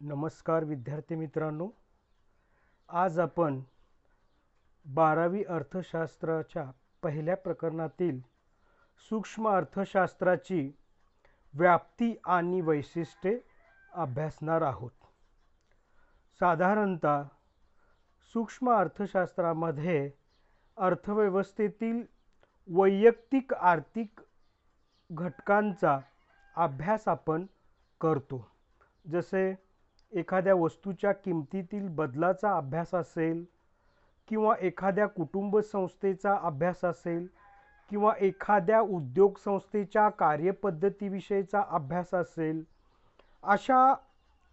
नमस्कार विद्यार्थी मित्रांनो, आज आपण 12वी अर्थशास्त्राच्या पहिल्या प्रकरणातील सूक्ष्म अर्थशास्त्राची व्याप्ती आणि वैशिष्ट्ये अभ्यासणार आहोत। साधारणतः सूक्ष्म अर्थशास्त्रामध्ये अर्थव्यवस्थेतील वैयक्तिक आर्थिक घटकांचा अभ्यास आपण करतो। जसे एखाद्या वस्तूच्या किमतीतील बदलाचा अभ्यास असेल किंवा एखाद्या कुटुंब संस्थेचा अभ्यास असेल किंवा एखाद्या उद्योग संस्थेच्या कार्यपद्धतीविषयीचा अभ्यास असेल, अशा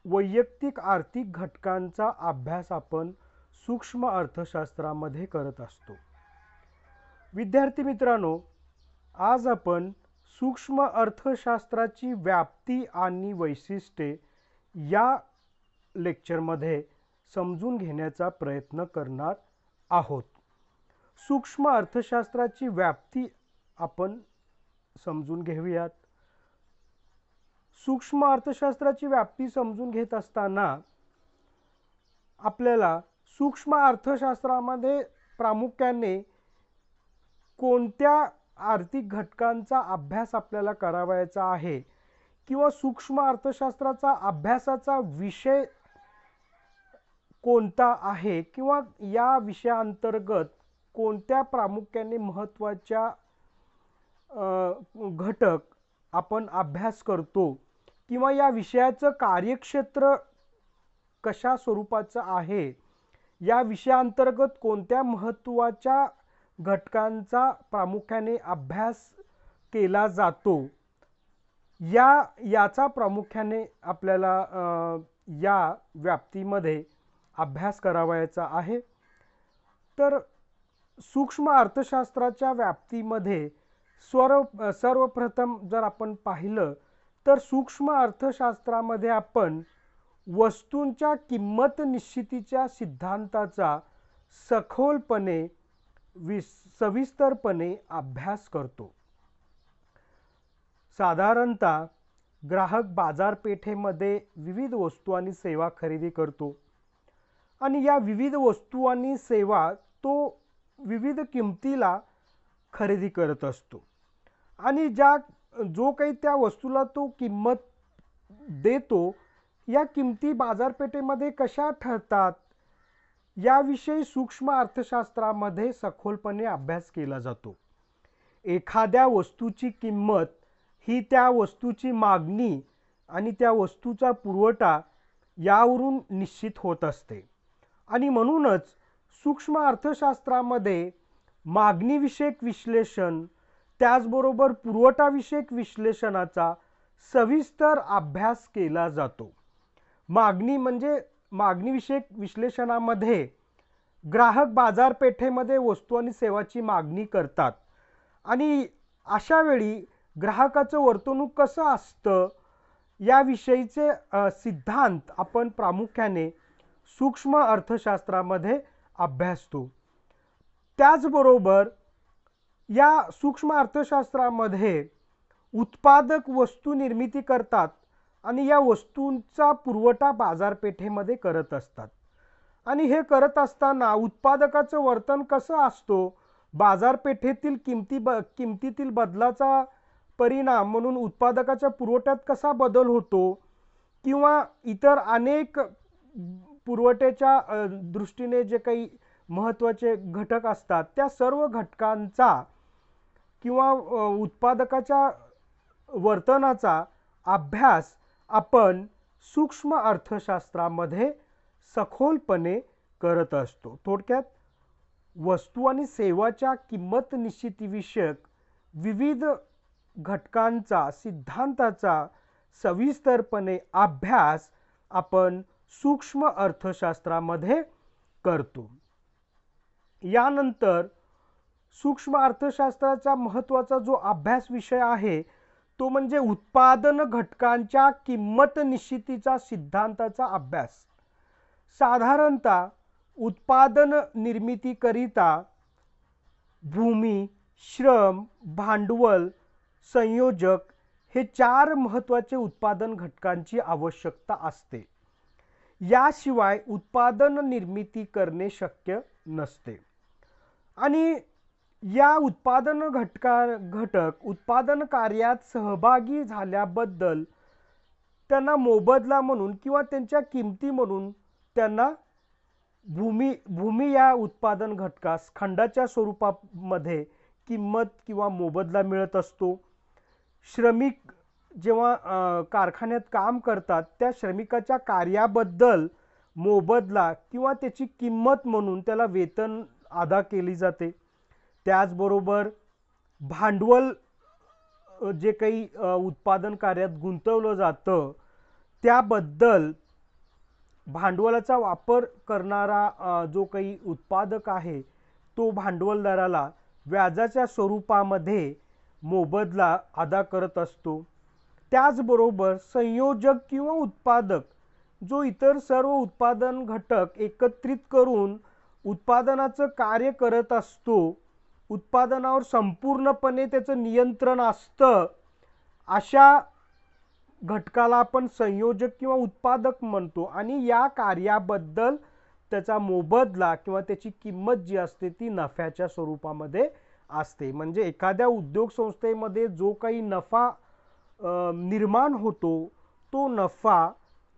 वैयक्तिक आर्थिक घटकांचा अभ्यास आपण सूक्ष्म अर्थशास्त्रामध्ये करत असतो। विद्यार्थी मित्रांनो, आज आपण सूक्ष्म अर्थशास्त्राची व्याप्ती आणि वैशिष्ट्ये या लेक्चरमध्ये समजून घेण्याचा प्रयत्न करणार आहोत। सूक्ष्म अर्थशास्त्राची व्याप्ती आपण समजून घेऊयात। सूक्ष्म अर्थशास्त्राची व्याप्ती समजून घेत असताना आपल्याला सूक्ष्म अर्थशास्त्रामध्ये प्रामुख्याने कोणत्या आर्थिक घटकांचा अभ्यास आपल्याला करावायचा आहे किंवा सूक्ष्म अर्थशास्त्राचा अभ्यासाचा विषय कोणता आहे किंवा या विषयांतर्गत कोणत्या प्रामुख्याने महत्त्वाच्या घटक आपण अभ्यास करतो किंवा या विषयाचं कार्यक्षेत्र कशा स्वरूपाचं आहे, या विषयांतर्गत कोणत्या महत्त्वाच्या घटकांचा प्रामुख्याने अभ्यास केला जातो, याचा प्रामुख्याने आपल्याला या व्याप्तीमध्ये अभ्यास करावायचा आहे। तर सूक्ष्म अर्थशास्त्राच्या व्याप्तीमध्ये सर्वप्रथम जर आपण पाहिलं तर सूक्ष्म अर्थशास्त्रामध्ये आपण वस्तूंच्या किंमत निश्चितीच्या सिद्धांताचा सखोलपणे सविस्तरपणे अभ्यास करतो। साधारणतः ग्राहक बाजारपेठेमध्ये विविध वस्तू आणि सेवा खरेदी करतो आणि या विविध वस्तू आणि सेवा तो विविध किमतीला खरेदी करत असतो आणि जो काही त्या वस्तूला तो किंमत देतो, या किमती बाजारपेठेमध्ये कशा ठरतात याविषयी सूक्ष्म अर्थशास्त्रामध्ये सखोलपणे अभ्यास केला जातो। एखाद्या वस्तूची किंमत ही त्या वस्तूची मागणी आणि त्या वस्तूचा पुरवठा यावरून निश्चित होत असते आणि म्हणूनच सूक्ष्म अर्थशास्त्रामध्ये मागणीविषयक विश्लेषण त्याचबरोबर पुरवठाविषयक विश्लेषणाचा सविस्तर अभ्यास केला जातो। मागणीविषयक विश्लेषणामध्ये ग्राहक बाजारपेठेमध्ये वस्तू आणि सेवाची मागणी करतात आणि अशा वेळी ग्राहकाचं वर्तणूक कसं असतं याविषयीचे सिद्धांत आपण प्रामुख्याने सूक्ष्म अर्थशास्त्रामध्ये अभ्यासतो। त्याचबरोबर या सूक्ष्म अर्थशास्त्रामध्ये उत्पादक वस्तू निर्मिती करतात आणि या वस्तूंचा पुरवठा बाजारपेठेमध्ये करत असतात आणि हे करत असताना उत्पादकाचं वर्तन कसं असतो, बाजारपेठेतील किमतीतील बदलाचा परिणाम म्हणून उत्पादकाच्या पुरवठ्यात कसा बदल होतो किंवा इतर अनेक पुरवठ्याच्या दृष्टीने जे काही महत्त्वाचे घटक असतात त्या सर्व घटकांचा किंवा उत्पादकाच्या वर्तनाचा अभ्यास आपण सूक्ष्म अर्थशास्त्रामध्ये सखोलपणे करत असतो। थोडक्यात वस्तू आणि सेवाच्या किंमत निश्चितीविषयक विविध घटकांचा सिद्धांताचा सविस्तरपणे अभ्यास आपण सूक्ष्म अर्थशास्त्रामध्ये करतो। यानंतर सूक्ष्म अर्थशास्त्राचा महत्त्वाचा जो अभ्यास विषय आहे तो म्हणजे उत्पादन घटकांच्या किंमत निश्चितीचा सिद्धांताचा अभ्यास। साधारणतः उत्पादन निर्मितीकरिता भूमी, श्रम, भांडवल, संयोजक हे 4 महत्त्वाचे उत्पादन घटकांची आवश्यकता असते। याशिवाय उत्पादन निर्मिती करणे शक्य नसते. आणि या उत्पादन घटक उत्पादन कार्यात सहभागी झाल्याबद्दल त्यांना मोबदला म्हणून किंवा त्यांच्या किमती म्हणून त्यांना भूमी या उत्पादन घटकास खंडाच्या स्वरूपामध्ये किंमत किंवा मोबदला मिळत असतो. श्रमिक जेव्हा कारखान्यात काम करतात त्या श्रमिकाच्या कार्याबद्दल मोबदला किंवा त्याची किंमत म्हणून त्याला वेतन अदा केली जाते. त्याचबरोबर भांडवल जे काही उत्पादन कार्यात गुंतवलं जातं त्याबद्दल भांडवलाचा वापर करणारा जो काही उत्पादक आहे तो भांडवलदाराला व्याजाच्या स्वरूपामध्ये मोबदला अदा करत असतो. त्याचबरोबर संयोजक किंवा उत्पादक जो इतर सर्व उत्पादन घटक एकत्रित करून उत्पादनाचं कार्य करत असतो, उत्पादनावर संपूर्णपणे त्याचं नियंत्रण असतं, अशा घटकाला आपण संयोजक किंवा उत्पादक म्हणतो. आणि या कार्याबद्दल त्याचा मोबदला किंवा त्याची किंमत जी असते ती नफ्याच्या स्वरूपामध्ये असते. म्हणजे एखाद्या उद्योग संस्थेमध्ये जो काही नफा निर्माण होतो तो नफा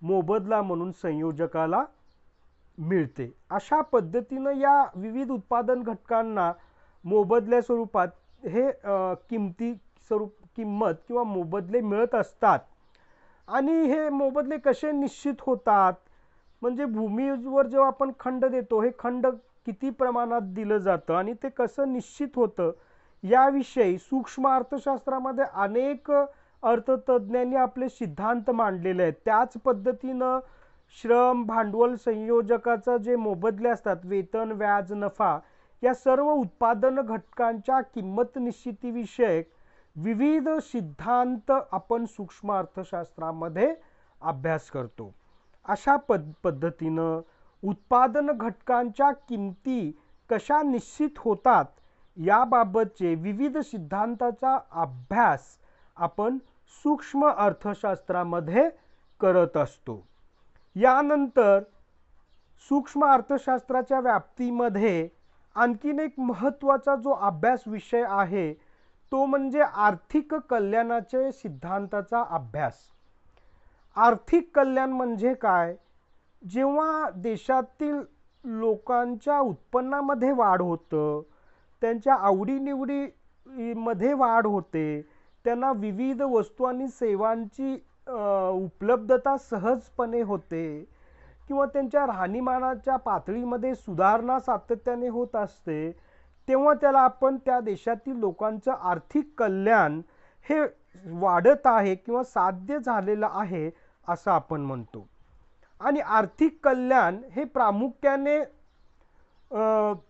मोबदला म्हणून संयोजकाला मिळते. अशा पद्धतीनं या विविध उत्पादन घटकांना मोबदल्या स्वरूपात हे किंमत किंवा मोबदले मिळत असतात. आणि हे मोबदले कसे निश्चित होतात, म्हणजे भूमीवर जेव्हा आपण खंड देतो हे खंड किती प्रमाणात दिलं जातं आणि ते कसं निश्चित होतं याविषयी सूक्ष्म अर्थशास्त्रामध्ये अनेक अर्थतज्ञांनी आपले सिद्धांत मांडलेले आहेत. त्याच पद्धतीनं श्रम भांडवल संयोजकाचा जे मोबदले असतात वेतन व्याज नफा या सर्व उत्पादन घटकांच्या किंमत निश्चितीविषयक विविध सिद्धांत आपण सूक्ष्म अर्थशास्त्रामध्ये अभ्यास करतो. अशा पद्धतीनं उत्पादन घटकांच्या किमती कशा निश्चित होतात याबाबतचे विविध सिद्धांताचा अभ्यास आपण सूक्ष्म अर्थशास्त्रामध्ये करत असतो. यानंतर सूक्ष्म अर्थशास्त्राच्या व्याप्तीमध्ये आणखीन एक महत्त्वाचा जो अभ्यास विषय आहे तो म्हणजे आर्थिक कल्याणाचे सिद्धांताचा अभ्यास. आर्थिक कल्याण म्हणजे काय? जेव्हा देशातील लोकांच्या उत्पन्नामध्ये वाढ होतं, त्यांच्या आवडीनिवडीमध्ये वाढ होते, त्यांना विविध वस्तू आणि सेवांची उपलब्धता सहजपणे होते किंवा त्यांच्या राहणीमानाच्या पातळीमध्ये सुधारणा सातत्याने होत असते, तेव्हा त्याला आपण त्या देशातील लोकांचं आर्थिक कल्याण हे वाढत आहे किंवा साध्य झालेलं आहे असं आपण म्हणतो. आणि आर्थिक कल्याण हे प्रामुख्याने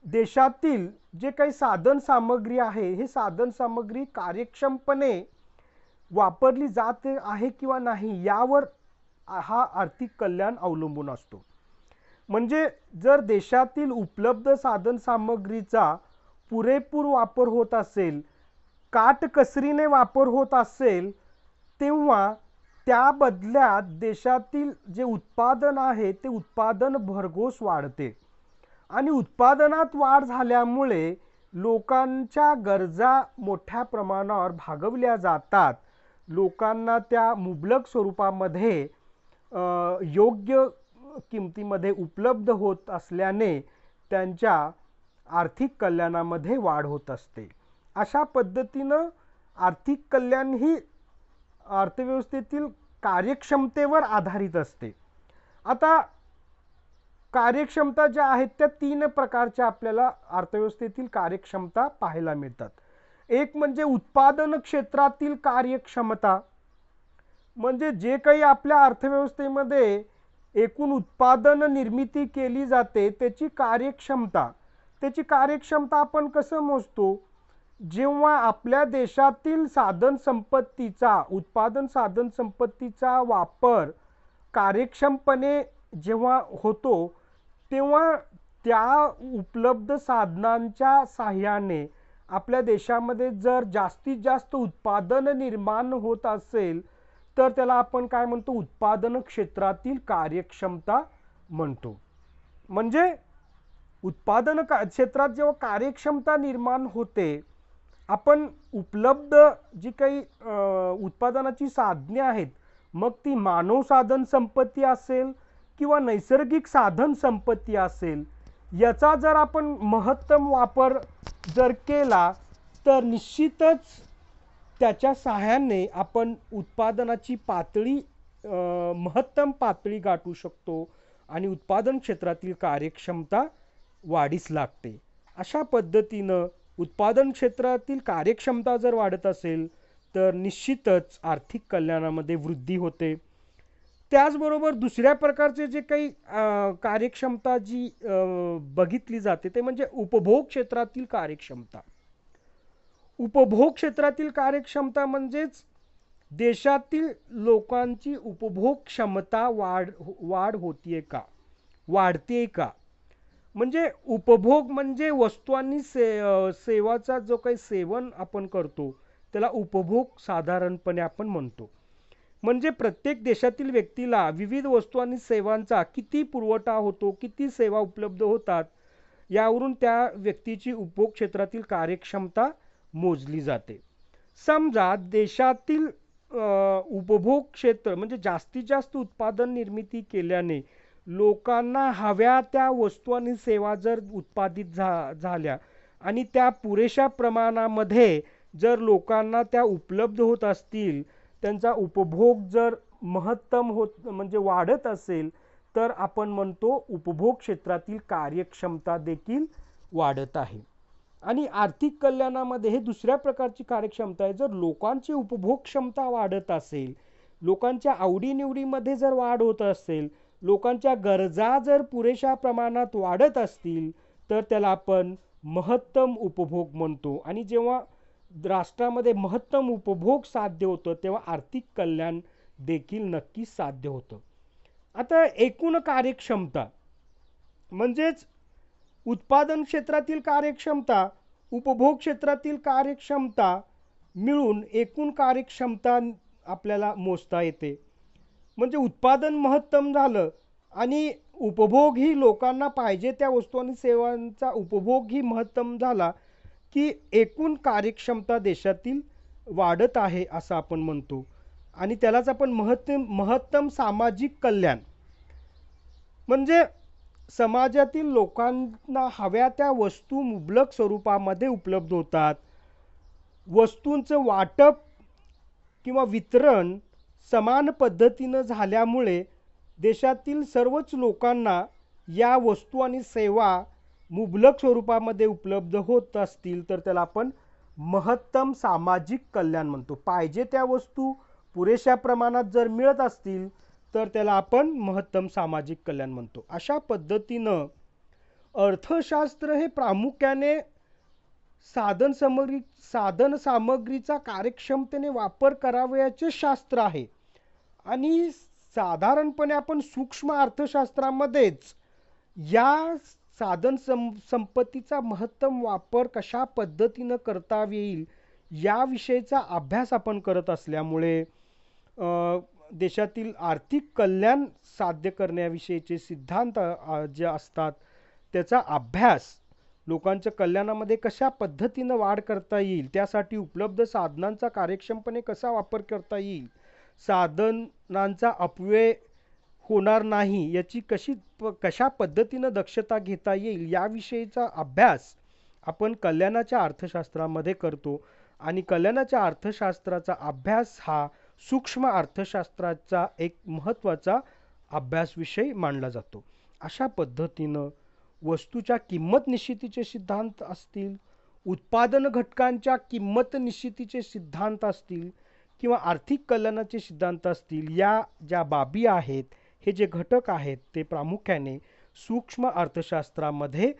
देशातील जे काही साधन सामग्री आहे हे साधन सामग्री कार्यक्षमपणे वापरली जाते आहे किंवा नाही यावर हा आर्थिक कल्याण अवलंबून असतो. म्हणजे जर देशातील उपलब्ध साधन सामग्रीचा पुरेपूर वापर होत असेल, काटकसरीने वापर होत असेल, तेव्हा त्या बदल्यात देशातील जे उत्पादन आहे ते उत्पादन भरघोस वाढते. आणि उत्पादनात वाढ झाल्यामुळे लोकांच्या गरजा मोठ्या प्रमाणावर भागवल्या जातात. लोकांना त्या मुबलक स्वरूपामध्ये योग्य किमतीमध्ये उपलब्ध होत असल्याने त्यांच्या आर्थिक कल्याणामध्ये वाढ होत असते. अशा पद्धतीनं आर्थिक कल्याण ही अर्थव्यवस्थेतील कार्यक्षमतेवर आधारित असते. आता कार्यक्षमता ज्या आहेत त्या 3 प्रकारच्या आपल्याला अर्थव्यवस्थेतील कार्यक्षमता पाहायला मिळतात. एक म्हणजे उत्पादन क्षेत्रातील कार्यक्षमता, म्हणजे जे काही आपल्या अर्थव्यवस्थेमध्ये एकूण उत्पादन निर्मिती केली जाते त्याची कार्यक्षमता. त्याची कार्यक्षमता आपण कसं मोजतो? जेव्हा आपल्या देशातील साधन संपत्तीचा उत्पादन साधन संपत्तीचा वापर कार्यक्षमपणे जेव्हा होतो तेव्हा त्या उपलब्ध साधनांच्या साहाय्याने आपल्या देशामध्ये जर जास्तीत जास्त उत्पादन निर्माण होत असेल तर त्याला आपण काय म्हणतो? उत्पादन क्षेत्रातील कार्यक्षमता म्हणतो. म्हणजे उत्पादन क्षेत्रात जेव्हा कार्यक्षमता निर्माण होते, आपण उपलब्ध जी काही उत्पादनाची साधने आहेत, मग ती मानव साधन संपत्ती असेल किंवा नैसर्गिक साधन संपत्ती असेल, याचा जर आपण महत्तम वापर जर केला तर निश्चितच त्याच्या सहाय्याने आपण उत्पादनाची पातळी महत्तम पातळी गाठू शकतो आणि उत्पादन क्षेत्रातील कार्यक्षमता वाढीस लागते. अशा पद्धतीनं उत्पादन क्षेत्रातील कार्यक्षमता जर वाढत असेल तर निश्चितच आर्थिक कल्याणामध्ये वृद्धी होते. त्याचबरोबर दुसऱ्या प्रकारचे जे काही कार्यक्षमता जी बघितली जाते ते म्हणजे उपभोग क्षेत्रातील कार्यक्षमता. उपभोग क्षेत्रातील कार्यक्षमता म्हणजेच देशातील लोकांची उपभोग क्षमता वाढ होतीये का, वाढते का. म्हणजे उपभोग म्हणजे वस्तू आणि सेवाचा जो काही सेवन आपण करतो त्याला उपभोग साधारणपणे आपण म्हणतो. म्हणजे प्रत्येक देशातील व्यक्तीला विविध वस्तू आणि सेवांचा किती पुरवठा होतो, किती सेवा उपलब्ध होतात, यावरून त्या व्यक्तीची उपभोग क्षेत्रातील कार्यक्षमता मोजली जाते. समजा देशातील उपभोग क्षेत्र म्हणजे जास्तीत जास्त उत्पादन निर्मिती केल्याने लोकांना हव्या त्या वस्तू आणि सेवा जर उत्पादित झाल्या आणि त्या पुरेशा प्रमाणामध्ये जर लोकांना त्या उपलब्ध होत असतील, त्यांचा उपभोग जर महत्तम होत म्हणजे वाढत असेल, तर आपण म्हणतो उपभोग क्षेत्रातील कार्यक्षमता देखील वाढत आहे. आणि आर्थिक कल्याणामध्ये हे दुसऱ्या प्रकारची कार्यक्षमता आहे. जर लोकांची उपभोग क्षमता वाढत असेल, लोकांच्या आवडीनिवडीमध्ये जर वाढ होत असेल, लोकांच्या गरजा जर पुरेशा प्रमाणात वाढत असतील, तर त्याला आपण महत्तम उपभोग म्हणतो. आणि जेव्हा राष्ट्रामध्ये महत्तम उपभोग साध्य होतं तेव्हा आर्थिक कल्याण देखील नक्कीच साध्य होतं. आता एकूण कार्यक्षमता म्हणजेच उत्पादन क्षेत्रातील कार्यक्षमता, उपभोग क्षेत्रातील कार्यक्षमता मिळून एकूण कार्यक्षमता आपल्याला मोजता येते. म्हणजे उत्पादन महत्तम झालं आणि उपभोग ही लोकांना पाहिजे त्या वस्तू आणि सेवांचा उपभोग ही महत्तम झाला की एकूण कार्यक्षमता देशातील वाढत आहे असं आपण म्हणतो. आणि त्यालाच आपण महत्तम सामाजिक कल्याण म्हणजे समाजातील लोकांना हव्या त्या वस्तू मुबलक स्वरूपामध्ये उपलब्ध होतात, वस्तूंचं वाटप किंवा वितरण समान पद्धतीनं झाल्यामुळे देशातील सर्वच लोकांना या वस्तू आणि सेवा मुबलक स्वरूपामध्ये उपलब्ध होत असतील तर त्याला आपण महत्तम सामाजिक कल्याण म्हणतो. पाहिजे त्या वस्तू पुरेशा प्रमाणात जर मिळत असतील तर त्याला आपण महत्तम सामाजिक कल्याण म्हणतो. अशा पद्धतीनं अर्थशास्त्र हे प्रामुख्याने साधन सामग्रीचा कार्यक्षमतेने वापर करावयाचे शास्त्र आहे. आणि साधारणपणे आपण सूक्ष्म अर्थशास्त्रामध्येच या साधन संपत्तीचा महत्तम वापर कशा पद्धतीनं करता येईल याविषयीचा अभ्यास आपण करत असल्यामुळे देशातील आर्थिक कल्याण साध्य करण्याविषयीचे सिद्धांत जे असतात त्याचा अभ्यास, लोकांच्या कल्याणामध्ये कशा पद्धतीनं वाढ करता येईल, त्यासाठी उपलब्ध साधनांचा कार्यक्षमपणे कसा वापर करता येईल, साधनांचा अपव्यय होणार नाही याची कशा पद्धतीनं दक्षता घेता येईल याविषयीचा अभ्यास आपण कल्याणाच्या अर्थशास्त्रामध्ये करतो. आणि कल्याणाच्या अर्थशास्त्राचा अभ्यास हा सूक्ष्म अर्थशास्त्राचा एक महत्त्वाचा अभ्यास विषय मानला जातो. अशा पद्धतीनं वस्तूच्या किंमत निश्चितीचे सिद्धांत असतील, उत्पादन घटकांच्या किंमत निश्चितीचे सिद्धांत असतील किंवा आर्थिक कल्याणाचे सिद्धांत असतील, या ज्या बाबी आहेत, हे जे घटक आहेत ते प्रामुख्याने सूक्ष्म अर्थशास्त्रामध्ये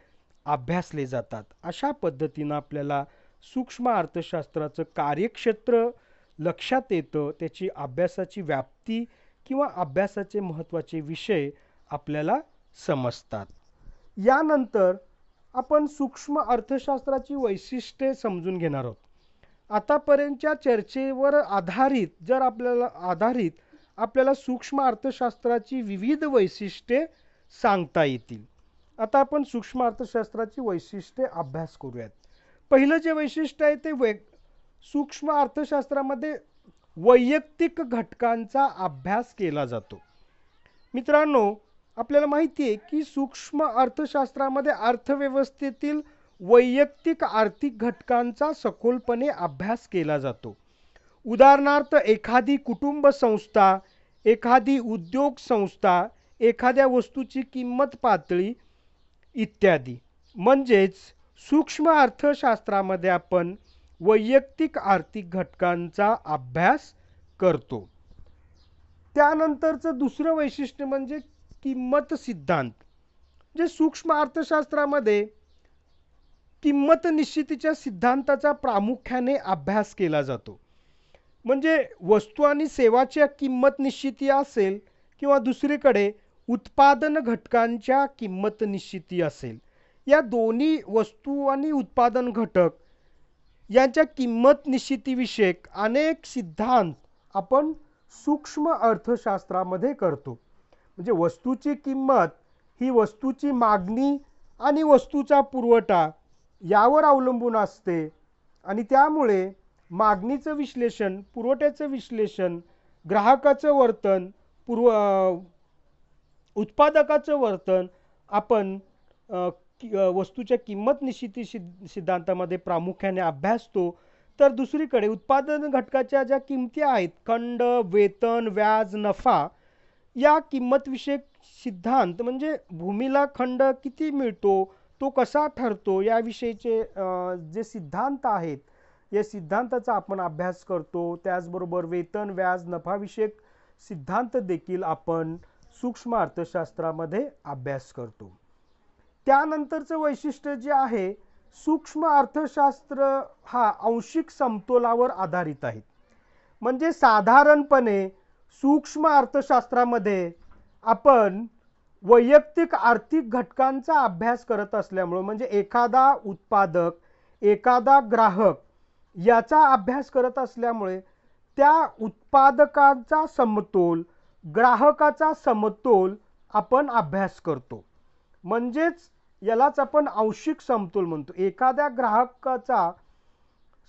अभ्यासले जातात. अशा पद्धतीनं आपल्याला सूक्ष्म अर्थशास्त्राचं कार्यक्षेत्र लक्षात येतं, त्याची अभ्यासाची व्याप्ती किंवा अभ्यासाचे महत्त्वाचे विषय आपल्याला समजतात. यानंतर आपण सूक्ष्म अर्थशास्त्राची वैशिष्ट्ये समजून घेणार आहोत. आतापर्यंतच्या चर्चेवर आधारित आपल्याला सूक्ष्म अर्थशास्त्राची विविध वैशिष्ट्ये सांगता येतील. आता आपण सूक्ष्म अर्थशास्त्राची वैशिष्ट्ये अभ्यास करूयात. पहिलं जे वैशिष्ट्य आहे ते सूक्ष्म अर्थशास्त्रामध्ये वैयक्तिक घटकांचा अभ्यास केला जातो. मित्रांनो, आपल्याला माहिती आहे की सूक्ष्म अर्थशास्त्रामध्ये अर्थव्यवस्थेतील वैयक्तिक आर्थिक घटकांचा सखोलपणे अभ्यास केला जातो. उदाहरणार्थ एखादी कुटुंब संस्था, एखादी उद्योग संस्था, एखाद्या वस्तूची किंमत पातळी इत्यादी. म्हणजेच सूक्ष्म अर्थशास्त्रामध्ये आपण वैयक्तिक आर्थिक घटकांचा अभ्यास करतो. त्यानंतरचं दुसरं वैशिष्ट्य म्हणजे किंमत सिद्धांत. जे सूक्ष्म अर्थशास्त्रामध्ये किंमत निश्चितीच्या सिद्धांताचा प्रामुख्याने अभ्यास केला जातो. म्हणजे वस्तू आणि सेवाच्या किंमत निश्चिती असेल किंवा दुसरीकडे उत्पादन घटकांच्या किंमत निश्चिती असेल, या दोन्ही वस्तू आणि उत्पादन घटक यांच्या किंमत निश्चितीविषयक अनेक सिद्धांत आपण सूक्ष्म अर्थशास्त्रामध्ये करतो. म्हणजे वस्तूची किंमत ही वस्तूची मागणी आणि वस्तूचा पुरवठा यावर अवलंबून असते आणि त्यामुळे मागणीचं विश्लेषण, पुरवठ्याचं विश्लेषण, ग्राहकाचं वर्तन, उत्पादकाचं वर्तन आपण वस्तूच्या किंमत निश्चिती सिद्धांतामध्ये प्रामुख्याने अभ्यासतो. तर दुसरीकडे उत्पादन घटकाच्या ज्या किमती आहेत, खंड, वेतन, व्याज, नफा, या किंमतविषयक सिद्धांत म्हणजे भूमीला खंड किती मिळतो, तो कसा ठरतो, याविषयीचे जे सिद्धांत आहेत, या सिद्धांताचा आपण अभ्यास करतो. त्याचबरोबर वेतन, व्याज, नफाविषयक सिद्धांत देखील आपण सूक्ष्म अर्थशास्त्रामध्ये अभ्यास करतो. त्यानंतरचं वैशिष्ट्य जे आहे, सूक्ष्म अर्थशास्त्र हा आंशिक समतोलावर आधारित आहे. म्हणजे साधारणपणे सूक्ष्म अर्थशास्त्रामध्ये आपण वैयक्तिक आर्थिक घटकांचा अभ्यास करत असल्यामुळे, म्हणजे एखादा उत्पादक, एखादा ग्राहक याचा अभ्यास करत असल्यामुळे त्या उत्पादकाचा समतोल, ग्राहकाचा समतोल आपण अभ्यास करतो. म्हणजेच यालाच आपण आंशिक समतोल म्हणतो. एखाद्या ग्राहकाचा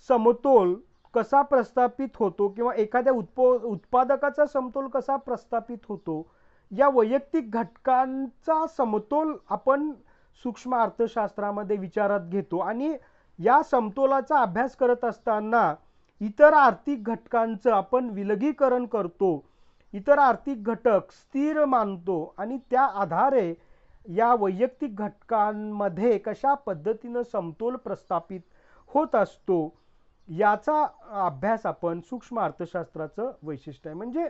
समतोल कसा प्रस्थापित होतो किंवा एखाद्या उत्पादकाचा समतोल कसा प्रस्थापित होतो, या वैयक्तिक घटकांचा समतोल आपण सूक्ष्म अर्थशास्त्रामध्ये विचारात घेतो आणि या समतोलाचा अभ्यास करत असताना इतर आर्थिक घटकांचं आपण विलगीकरण करतो, इतर आर्थिक घटक स्थिर मानतो आणि त्या आधारे या वैयक्तिक घटकांमध्ये कशा पद्धतीनं समतोल प्रस्थापित होत असतो, याचा अभ्यास आपण सूक्ष्म अर्थशास्त्राचं वैशिष्ट्य आहे. म्हणजे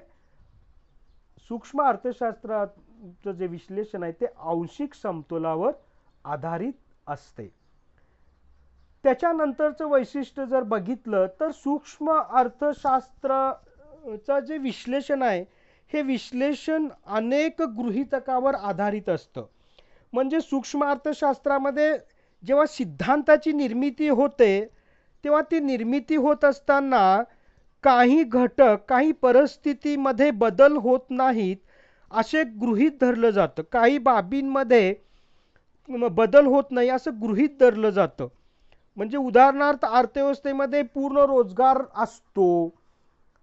सूक्ष्म अर्थशास्त्राचं जे विश्लेषण आहे ते आंशिक समतोलावर आधारित असते. त्याच्यानंतरचं वैशिष्ट्य जर बघितलं तर सूक्ष्म अर्थशास्त्राचं जे विश्लेषण आहे, हे विश्लेषण अनेक गृहीतकावर आधारित असतं. म्हणजे सूक्ष्म अर्थशास्त्रामध्ये जेव्हा सिद्धांताची निर्मिती होते, तेव्हा ती निर्मिती होत असताना काही घटक, काही परिस्थितीमध्ये बदल होत नाहीत असे गृहीत धरलं जातं. काही बाबींमध्ये बदल होत नाही असं गृहीत धरलं जातं. म्हणजे उदाहरणार्थ अर्थव्यवस्थेमध्ये पूर्ण रोजगार असतो,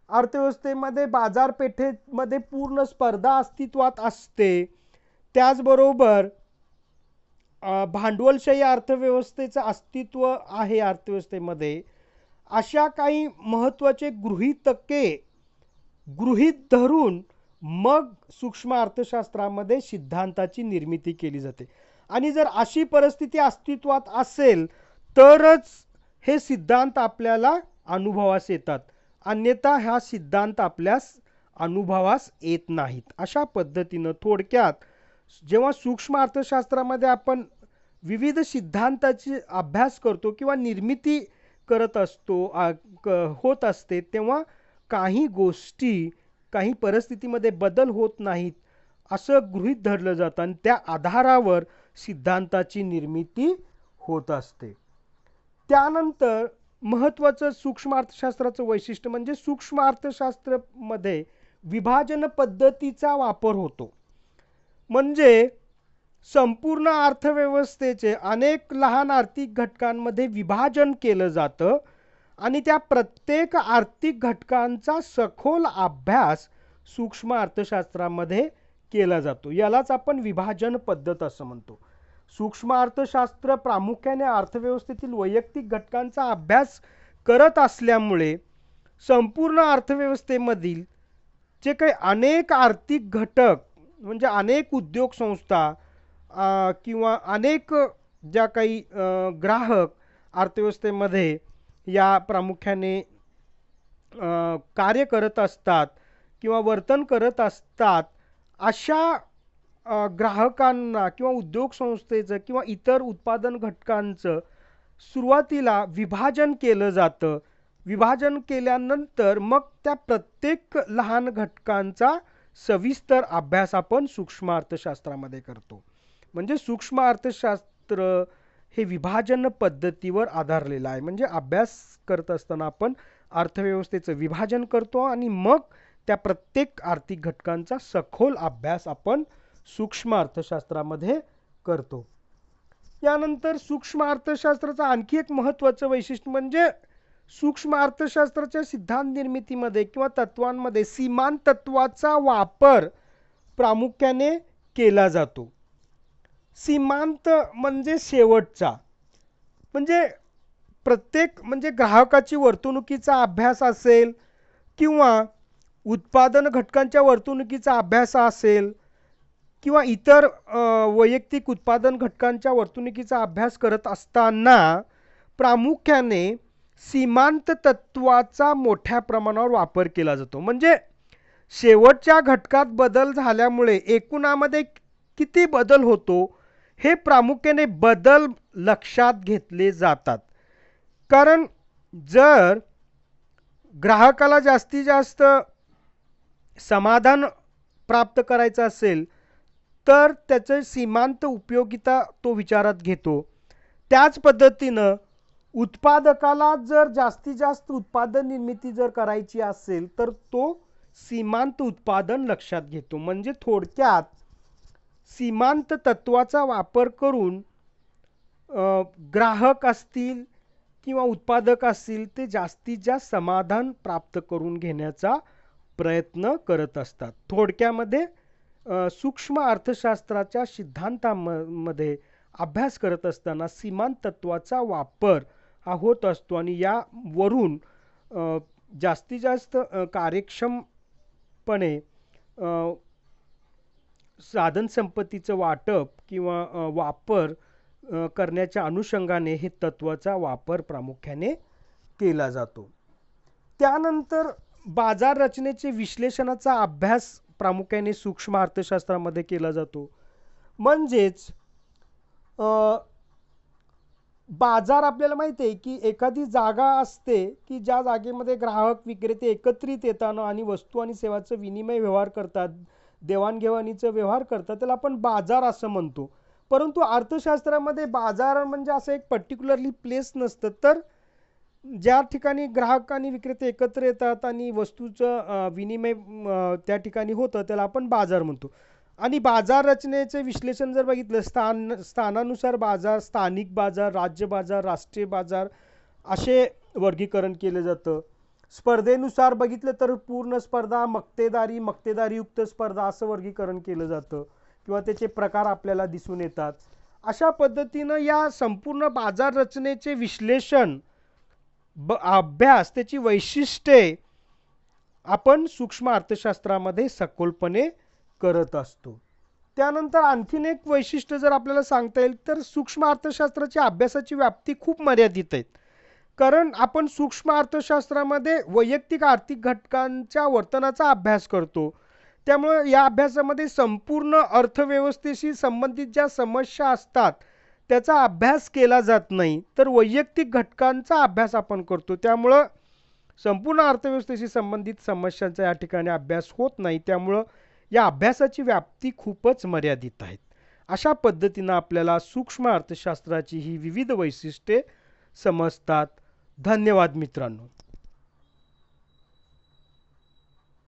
अर्थव्यवस्थेमध्ये बाजारपेठेमध्ये पूर्ण स्पर्धा अस्तित्वात असते, त्याचबरोबर भांडवलशाही अर्थव्यवस्थेचं अस्तित्व आहे अर्थव्यवस्थेमध्ये, अशा काही महत्त्वाचे गृहीतके गृहीत धरून मग सूक्ष्म अर्थशास्त्रामध्ये सिद्धांताची निर्मिती केली जाते. आणि जर अशी परिस्थिती अस्तित्वात असेल तरच हे सिद्धांत आपल्याला अनुभवास येतात, अन्यथा हा सिद्धांत आपल्यास अनुभवास येत नाहीत. अशा पद्धतीनं थोडक्यात जेव्हा सूक्ष्म अर्थशास्त्रामध्ये आपण विविध सिद्धांताची अभ्यास करतो किंवा निर्मिती करत असतो होत असते, तेव्हा काही गोष्टी, काही परिस्थितीमध्ये बदल होत नाहीत असं गृहीत धरलं जातं आणि त्या आधारावर सिद्धांताची निर्मिती होत असते. त्यानंतर महत्त्वाचं सूक्ष्म अर्थशास्त्राचं वैशिष्ट्य म्हणजे सूक्ष्म अर्थशास्त्रामध्ये विभाजन पद्धतीचा वापर होतो. म्हणजे संपूर्ण अर्थव्यवस्थेचे अनेक लहान आर्थिक घटकांमध्ये विभाजन केलं जातं आणि त्या प्रत्येक आर्थिक घटकांचा सखोल अभ्यास सूक्ष्म अर्थशास्त्रामध्ये केला जातो. यालाच आपण विभाजन पद्धत असं म्हणतो. सूक्ष्म अर्थशास्त्र प्रामुख्याने अर्थव्यवस्थेतील वैयक्तिक घटकांचा अभ्यास करत असल्यामुळे संपूर्ण अर्थव्यवस्थेमधील जे काही अनेक आर्थिक घटक म्हणजे अनेक उद्योग संस्था किंवा अनेक ज्या काही ग्राहक अर्थव्यवस्थेमध्ये या प्रामुख्याने कार्य करत असतात किंवा वर्तन करत असतात, अशा ग्राहकांना किंवा उद्योग संस्थेचं किंवा इतर उत्पादन घटकांचं सुरुवातीला विभाजन केलं जातं. विभाजन केल्यानंतर मग त्या प्रत्येक लहान घटकांचा सविस्तर अभ्यास आपण सूक्ष्म अर्थशास्त्रामध्ये करतो. म्हणजे सूक्ष्म अर्थशास्त्र हे विभाजन पद्धतीवर आधारलेलं आहे. म्हणजे अभ्यास करत असताना आपण अर्थव्यवस्थेचं विभाजन करतो आणि मग त्या प्रत्येक आर्थिक घटकांचा सखोल अभ्यास आपण सूक्ष्म अर्थशास्त्रामध्ये करतो. यानंतर सूक्ष्म अर्थशास्त्राचं आणखी एक महत्त्वाचं वैशिष्ट्य म्हणजे सूक्ष्म अर्थशास्त्राच्या सिद्धांत निर्मितीमध्ये किंवा तत्वांमध्ये सीमांत तत्वाचा वापर प्रामुख्याने केला जातो. सीमांत म्हणजे शेवटचा, म्हणजे प्रत्येक म्हणजे ग्राहकाची वर्तणुकीचा अभ्यास असेल किंवा उत्पादन घटकांच्या वर्तणुकीचा अभ्यास असेल किंवा इतर वैयक्तिक उत्पादन घटकांच्या वर्तणुकीचा अभ्यास करत असताना प्रामुख्याने सीमांत तत्वाचा मोठ्या प्रमाणावर वापर केला जातो. म्हणजे शेवटच्या घटकात बदल झाल्यामुळे एकूणामध्ये किती बदल होतो हे प्रामुख्याने बदल लक्षात घेतले जातात. कारण जर ग्राहकाला जास्तीत जास्त समाधान प्राप्त करायचं असेल तर त्याचं सीमांत उपयोगिता तो विचारात घेतो. त्याच पद्धतीनं उत्पादकाला जर जास्तीत जास्त उत्पादन निर्मिती जर करायची असेल तर तो सीमांत उत्पादन लक्षात घेतो. म्हणजे थोडक्यात सीमांत तत्वाचा वापर करून ग्राहक असतील किंवा उत्पादक असतील ते जास्तीत जास्त समाधान प्राप्त करून घेण्याचा प्रयत्न करत असतात. थोडक्यामध्ये सूक्ष्म अर्थशास्त्राच्या सिद्धांतामध्ये अभ्यास करत असताना सीमांत तत्वाचा वापर हा होत असतो आणि यावरून जास्तीत जास्त कार्यक्षमपणे साधन संपत्तीचं वाटप किंवा वापर करण्याच्या अनुषंगाने हे तत्वाचा वापर प्रामुख्याने केला जातो. त्यानंतर बाजार रचनेचे विश्लेषणाचा अभ्यास प्रामुख्याने सूक्ष्म अर्थशास्त्रामध्ये केला जातो. म्हणजेच बाजार आपल्याला माहिती आहे की एखादी जागा असते की ज्या जागेमध्ये ग्राहक विक्रेते एकत्रित येताना आणि वस्तू आणि सेवाचं विनिमय व्यवहार करतात, देवाणघेवाणीचं व्यवहार करतात, त्याला आपण बाजार असं म्हणतो. परंतु अर्थशास्त्रामध्ये बाजार म्हणजे असं एक पर्टिक्युलरली प्लेस नसतं, तर ज्या ठिकाणी ग्राहक आणि विक्रेते एकत्र येतात आणि वस्तूचं विनिमय त्या ठिकाणी होतं त्याला आपण बाजार म्हणतो. आणि बाजार रचनेचे विश्लेषण जर बघितलं स्थानानुसार बाजार, स्थानिक बाजार, राज्य बाजार, राष्ट्रीय बाजार असे वर्गीकरण केलं जातं. स्पर्धेनुसार बघितलं तर पूर्ण स्पर्धा, मक्तेदारीयुक्त स्पर्धा असं वर्गीकरण केलं जातं किंवा त्याचे प्रकार आपल्याला दिसून येतात. अशा पद्धतीनं या संपूर्ण बाजार रचनेचे विश्लेषण अभ्यास त्याची वैशिष्ट्ये आपण सूक्ष्म अर्थशास्त्रामध्ये सखोलपणे करत असतो. त्यानंतर आणखीन एक वैशिष्ट्य जर आपल्याला सांगता येईल तर सूक्ष्म अर्थशास्त्राच्या अभ्यासाची व्याप्ती खूप मर्यादित आहे. कारण आपण सूक्ष्म अर्थशास्त्रामध्ये वैयक्तिक आर्थिक घटकांच्या वर्तनाचा अभ्यास करतो. त्यामुळे या अभ्यासामध्ये संपूर्ण अर्थव्यवस्थेशी संबंधित ज्या समस्या असतात त्याचा अभ्यास केला जात नाही, तर वैयक्तिक घटकांचा अभ्यास आपण करतो. त्यामुळं संपूर्ण अर्थव्यवस्थेशी संबंधित समस्यांचा या ठिकाणी अभ्यास होत नाही. त्यामुळं या अभ्यासाची व्याप्ती खूपच मर्यादित आहेत. अशा पद्धतीनं आपल्याला सूक्ष्म अर्थशास्त्राची ही विविध वैशिष्ट्ये समजतात. धन्यवाद मित्रांनो.